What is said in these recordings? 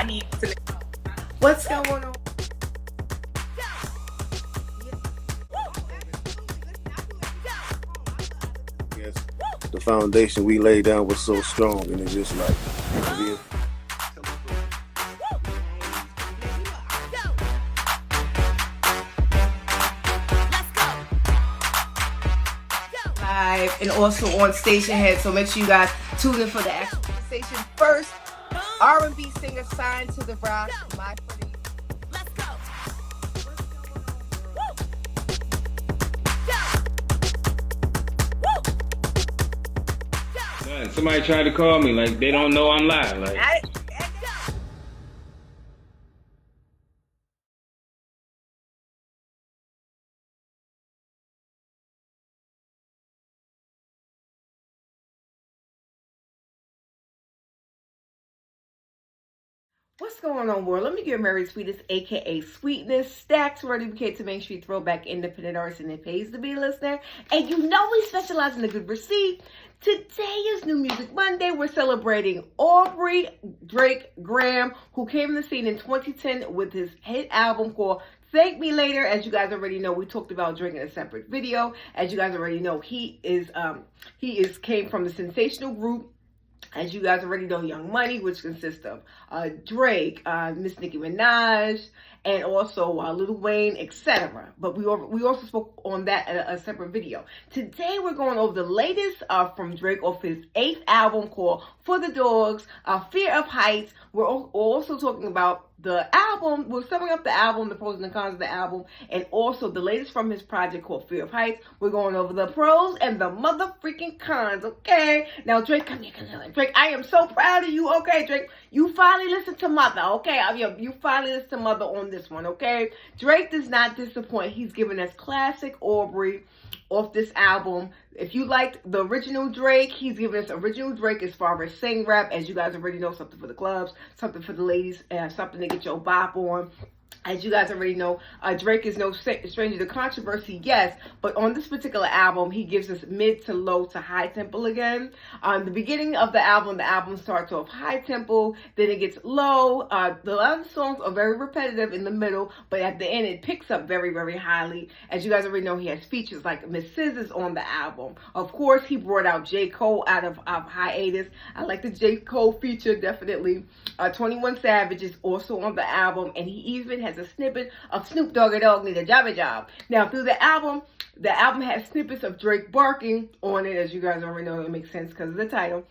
I need to let you know. What's going on? Yes, the foundation we laid down was so strong, and it's just like, live and also on Station Head, so make sure you guys tune in for the actual station first. R&B singer signed to the Rock, my pretty. Let's go. Somebody tried to call me, like they don't know I'm live. Like, what's going on, world? Let me get Mary Sweetness, aka Sweetness, StaxRadio-Approved to Main Street Throwback Independent Artist, and it pays to be a listener. And you know we specialize in the good receipt. Today is New Music Monday. We're celebrating Aubrey Drake Graham, who came in the scene in 2010 with his hit album called Thank Me Later. As you guys already know, we talked about Drake in a separate video. As you guys already know, he came from the sensational group, as you guys already know, Young Money, which consists of Drake, Miss Nicki Minaj, and also Lil Wayne, etc. But we also spoke on that in a separate video. Today we're going over the latest from Drake off his 8th album called For the Dogs, Fear of Heights. We're also talking about the album. We're summing up the album, the pros and the cons of the album, and also the latest from his project called Fear of Heights. We're going over the pros and the motherfreaking cons, okay? Now, Drake, come here. Drake, I am so proud of you, okay, Drake? You finally listened to Mother, okay? You finally listened to Mother on this one, okay? Drake does not disappoint. He's giving us classic Aubrey off this album. If you liked the original Drake, he's giving us original Drake as far as sing rap. As you guys already know, something for the clubs, something for the ladies, something to get your bop on. As you guys already know, Drake is no stranger to controversy, yes, but on this particular album, he gives us mid to low to high tempo again. The beginning of the album starts off high tempo, then it gets low. The other songs are very repetitive in the middle, but at the end, it picks up very, very highly. As you guys already know, he has features like Miss Scissors on the album. Of course, he brought out J. Cole out of hiatus. I like the J. Cole feature, definitely. 21 Savage is also on the album, and he even has a snippet of Snoop Doggy Dogg Need a Jobby Job. Now, through the album has snippets of Drake barking on it. As you guys already know, it makes sense because of the title.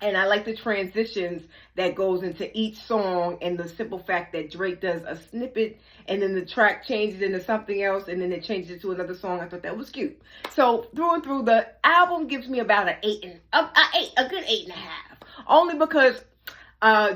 And I like the transitions that goes into each song, and the simple fact that Drake does a snippet and then the track changes into something else and then it changes to another song. I thought that was cute. So through and through, the album gives me about a good 8.5. Only because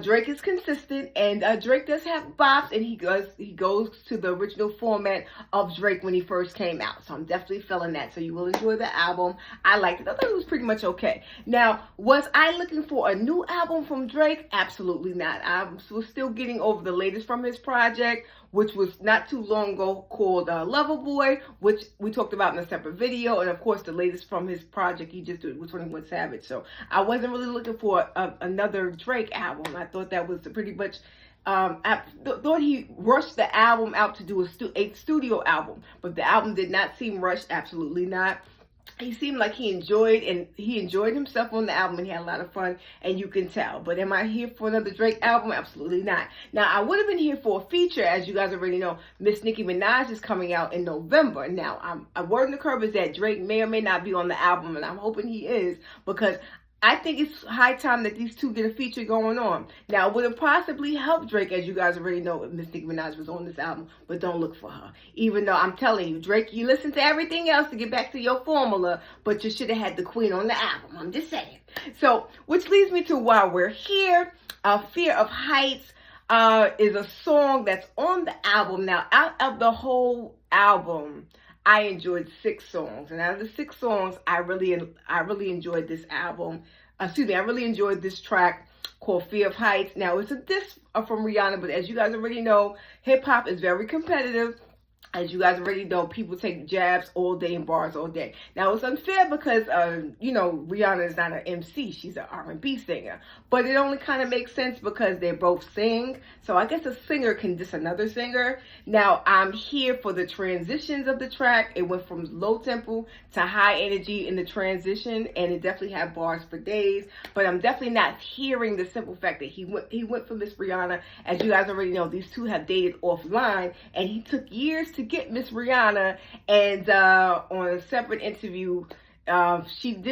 Drake is consistent, and Drake does have bops, and he goes to the original format of Drake when he first came out. So I'm definitely feeling that. So you will enjoy the album. I liked it. I thought it was pretty much okay. Now, was I looking for a new album from Drake? Absolutely not. I was still getting over the latest from his project, which was not too long ago, called Loverboy, which we talked about in a separate video, and of course the latest from his project he just did with 21 Savage. So I wasn't really looking for another Drake album. I thought that was pretty much, I thought he rushed the album out to do a studio album, but the album did not seem rushed, absolutely not. He seemed like he enjoyed himself on the album, and he had a lot of fun, and you can tell. But am I here for another Drake album? Absolutely not. Now, I would have been here for a feature. As you guys already know, Miss Nicki Minaj is coming out in November. Now, a word on the curb is that Drake may or may not be on the album, and I'm hoping he is, because I think it's high time that these two get a feature going on. Now, would it possibly help Drake, as you guys already know, if Miss Nicki Minaj was on this album, but don't look for her. Even though I'm telling you, Drake, you listen to everything else to get back to your formula, but you should have had the queen on the album. I'm just saying. So, which leads me to why we're here. Fear of Heights is a song that's on the album. Now, out of the whole album, I enjoyed 6 songs, and out of the 6 songs, I really enjoyed this album. I really enjoyed this track called Fear of Heights. Now, it's a diss from Rihanna, but as you guys already know, hip hop is very competitive. As you guys already know, people take jabs all day and bars all day. Now, it's unfair because, you know, Rihanna is not an MC. She's an R&B singer. But it only kind of makes sense because they both sing. So I guess a singer can diss another singer. Now, I'm here for the transitions of the track. It went from low tempo to high energy in the transition. And it definitely had bars for days. But I'm definitely not hearing the simple fact that he went for Miss Rihanna. As you guys already know, these two have dated offline. And he took years to get Miss Rihanna, and on a separate interview, Rihanna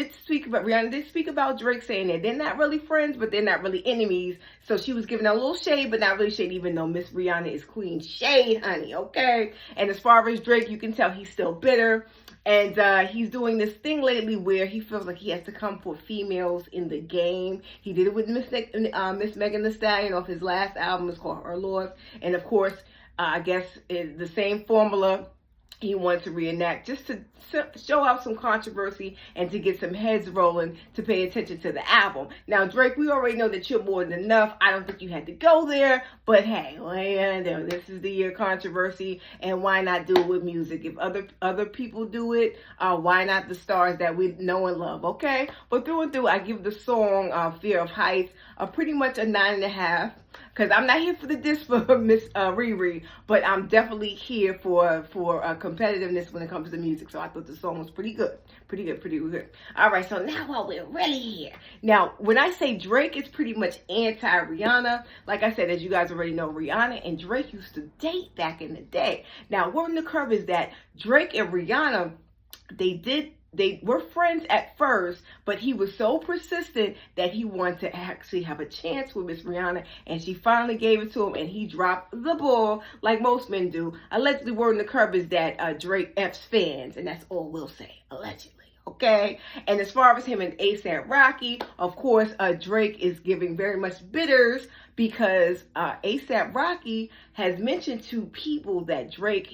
did speak about Drake, saying that they're not really friends, but they're not really enemies. So she was giving a little shade, but not really shade, even though Miss Rihanna is queen shade, honey, okay? And as far as Drake, you can tell he's still bitter. And he's doing this thing lately where he feels like he has to come for females in the game. He did it with Miss Megan Thee Stallion off his last album. It's called Her Loss. And of course, I guess it's the same formula he wanted to reenact, just to show out some controversy and to get some heads rolling to pay attention to the album. Now, Drake, we already know that you're more than enough. I don't think you had to go there, but hey, this is the year controversy, and why not do it with music? If other people do it, why not the stars that we know and love, okay? But through and through, I give the song Fear of Heights pretty much a 9.5. Because I'm not here for the diss for Miss Riri, but I'm definitely here for competitiveness when it comes to music. So I thought the song was pretty good. Pretty good. All right, so now while we're really here. Now, when I say Drake is pretty much anti-Rihanna, like I said, as you guys already know, Rihanna and Drake used to date back in the day. Now, word on the curve is that Drake and Rihanna, they were friends at first, but he was so persistent that he wanted to actually have a chance with Miss Rihanna, and she finally gave it to him, and he dropped the ball like most men do. Allegedly, word on the curb is that Drake F's fans, and that's all we'll say, allegedly. Okay, and as far as him and ASapRocky, of course, Drake is giving very much bitters because ASapRocky has mentioned to people that Drake,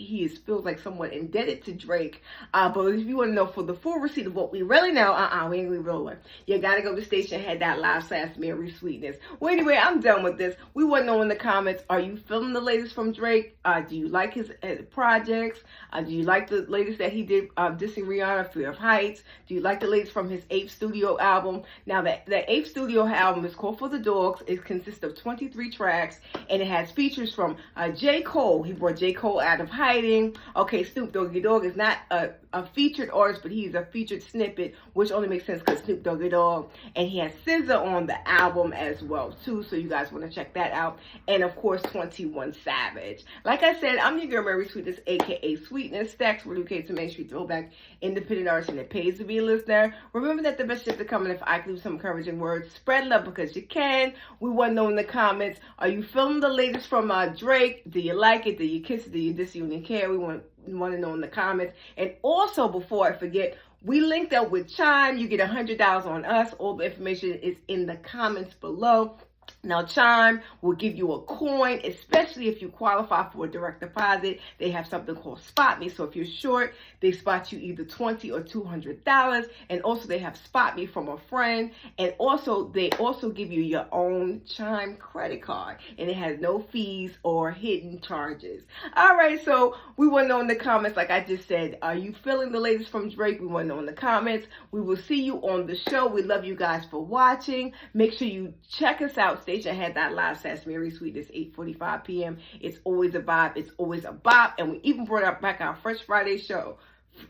feels like somewhat indebted to Drake. But if you want to know for the full receipt of what we really know, we ain't rolling. You gotta go to stationhead.live/Mary Sweetness. Well, anyway, I'm done with this. We want to know in the comments, are you feeling the latest from Drake? Do you like his projects? Do you like the latest that he did dissing Rihanna, Fear of Heights? Do you like the latest from his 8th studio album? Now, the 8th studio album is called For the Dogs. It consists of 23 tracks, and it has features from J. Cole. He brought J. Cole out of hiding. Okay, Snoop Doggy Dogg is not a featured artist, but he's a featured snippet, which only makes sense because Snoop Doggy Dogg. And he has SZA on the album as well, too, so you guys want to check that out. And, of course, 21 Savage. Like I said, I'm your girl, Mary Sweetness, a.k.a. Sweetness. StaxRadio-Approved to Main Street Throwback, independent artist, and it pays to be a listener. Remember that the best shit to come, and if I can do some encouraging words, spread love because you can. We want to know in the comments, are you feeling the latest from Drake? Do you like it? Do you kiss it? Do you diss it? You care? We want to know in the comments. And also, before I forget, we linked up with Chime. You get $100 on us. All the information is in the comments below. Now, Chime will give you a coin, especially if you qualify for a direct deposit. They have something called Spot Me. So if you're short, they spot you either $20 or $200. And also they have Spot Me from a friend. And also they also give you your own Chime credit card. And it has no fees or hidden charges. All right, so we want to know in the comments, like I just said, are you feeling the latest from Drake? We want to know in the comments. We will see you on the show. We love you guys for watching. Make sure you check us out. Stationhead.live/Mary Sweetness, 8:45 p.m. It's always a vibe. It's always a bop. And we even brought back our Fresh Friday show.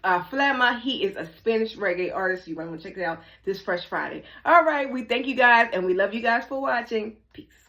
Flama, he is a Spanish reggae artist. You might want to check it out this Fresh Friday. All right. We thank you guys and we love you guys for watching. Peace.